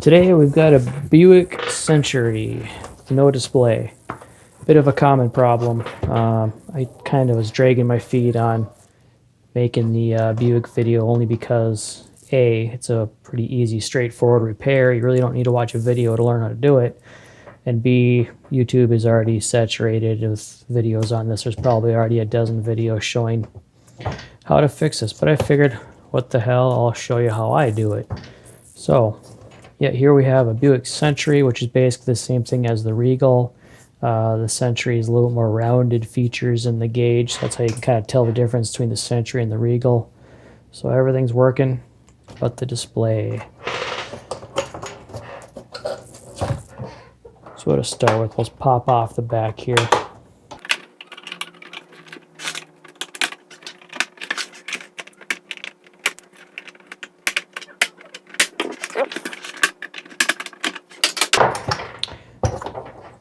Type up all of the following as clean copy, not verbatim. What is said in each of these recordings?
Today we've got a Buick Century with no display. Bit of a common problem. I kind of was dragging my feet on making the Buick video only because A, it's a pretty easy, straightforward repair. You really don't need to watch a video to learn how to do it. And B, YouTube is already saturated with videos on this. There's probably already a dozen videos showing how to fix this. But I figured, what the hell, I'll show you how I do it. So, yeah, here we have a Buick Century, which is basically the same thing as the Regal. The Century is a little more rounded features in the gauge. So that's how you can kind of tell the difference between the Century and the Regal. So everything's working but the display. So to start with, let's pop off the back here.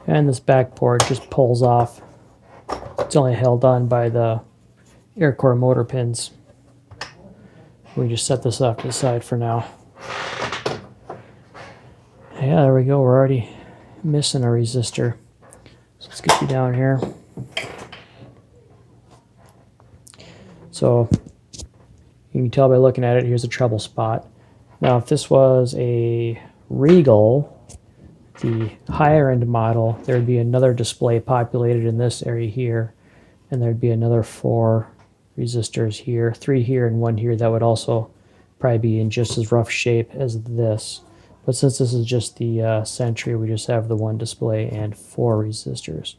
And this back port just pulls off. It's only held on by the air core motor pins. We just set this off to the side for now. Yeah, there we go. We're already missing a resistor. So let's get you down here. So you can tell by looking at it, here's a trouble spot. Now, if this was a Regal, the higher end model, there'd be another display populated in this area here, and there'd be another 4 resistors here, 3 here and 1 here that would also probably be in just as rough shape as this. But since this is just the Century, we just have the 1 display and 4 resistors.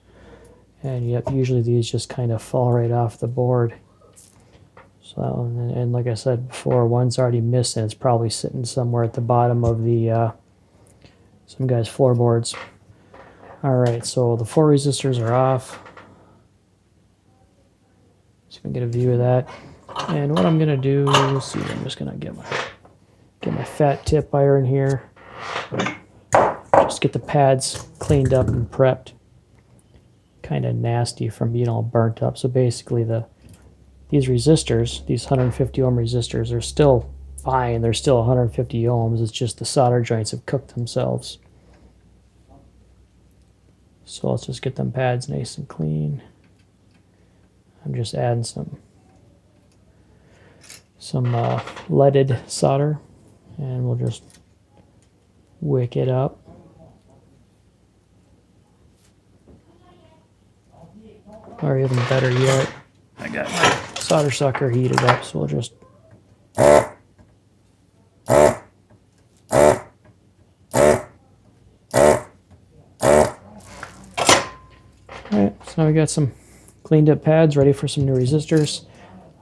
And yep, usually these just kind of fall right off the board. So, and like I said before, one's already missing. It's probably sitting somewhere at the bottom of the some guy's floorboards. Alright, so the 4 resistors are off. So you can get a view of that. And what I'm gonna do, let's see, I'm just gonna get my fat tip iron here. Just get the pads cleaned up and prepped. Kind of nasty from being all burnt up. So basically these resistors, these 150 ohm resistors, are still fine. They're still 150 ohms. It's just the solder joints have cooked themselves. So let's just get them pads nice and clean. I'm just adding some leaded solder, and we'll just wick it up. Or even better yet, I got my solder sucker heated up, so we'll just Alright, so now we got some cleaned up pads ready for some new resistors.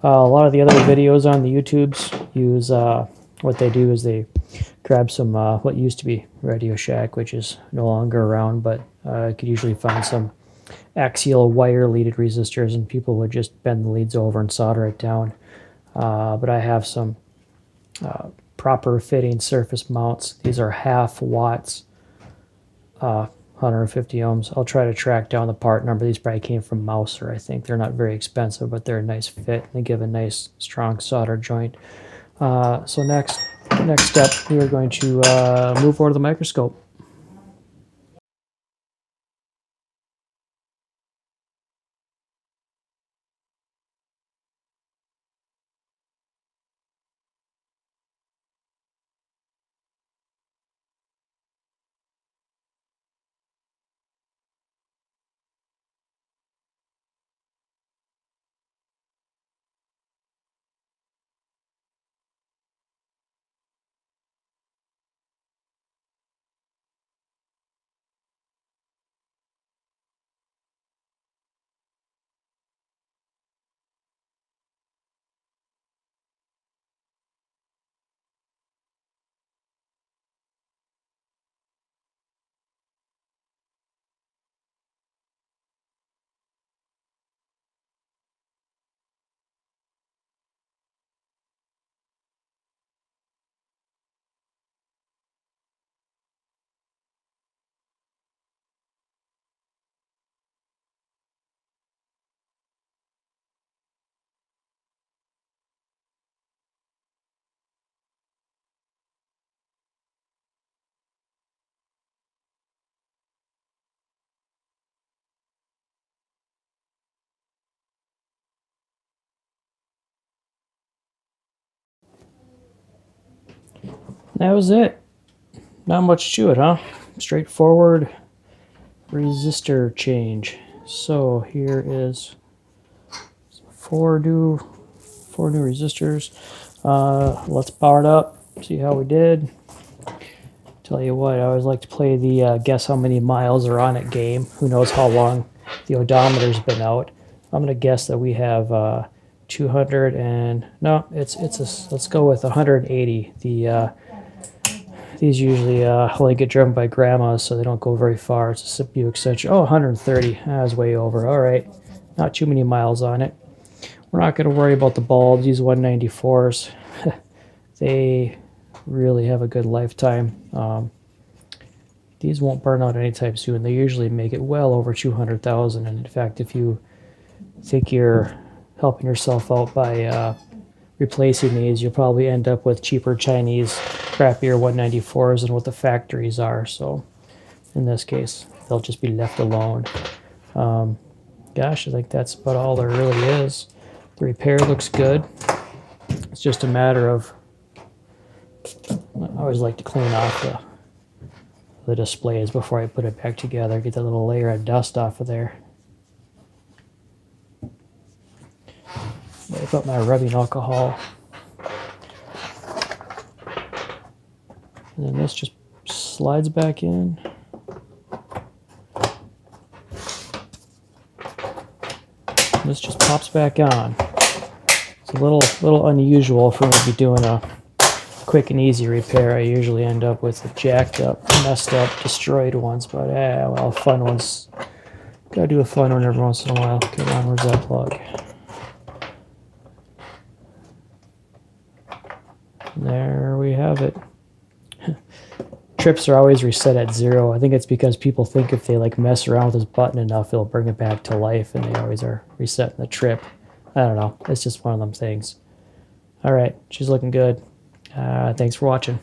A lot of the other videos on the YouTubes use, what they do is they grab some, what used to be Radio Shack, which is no longer around, but you could usually find some axial wire leaded resistors, and people would just bend the leads over and solder it down. But I have some proper fitting surface mounts. These are 1/2 watts, 150 ohms. I'll try to track down the part number. These probably came from Mouser, I think. They're not very expensive, but they're a nice fit. They give a nice strong solder joint. So next step, we are going to move over to the microscope. That was it. Not much to it, huh? Straightforward resistor change. So here is four new resistors. Let's power it up, see how we did. Tell you what, I always like to play the guess how many miles are on it game. Who knows how long the odometer's been out. I'm gonna guess that we have 200 and no, let's go with 180. These usually only get driven by grandmas, so they don't go very far. It's a Buick Century. Oh, 130. That was way over. All right, not too many miles on it. We're not going to worry about the bulbs. These 194s, they really have a good lifetime. These won't burn out anytime soon. They usually make it well over 200,000. And in fact, if you think you're helping yourself out by replacing these, you'll probably end up with cheaper Chinese, crappier 194s than what the factories are. So in this case, they'll just be left alone. Gosh, I think that's about all there really is. The repair looks good. It's just a matter of, I always like to clean off the displays before I put it back together, get that little layer of dust off of there. Wipe up my rubbing alcohol. And then this just slides back in. This just pops back on. It's a little unusual for me to be doing a quick and easy repair. I usually end up with the jacked up, messed up, destroyed ones, but well, fun ones. Gotta do a fun one every once in a while. Come on, where's that plug? There we have it. Trips are always reset at 0. I think it's because people think if they like mess around with this button enough, it'll bring it back to life, and they always are resetting the trip. I don't know. It's just one of them things. All right, she's looking good. Thanks for watching.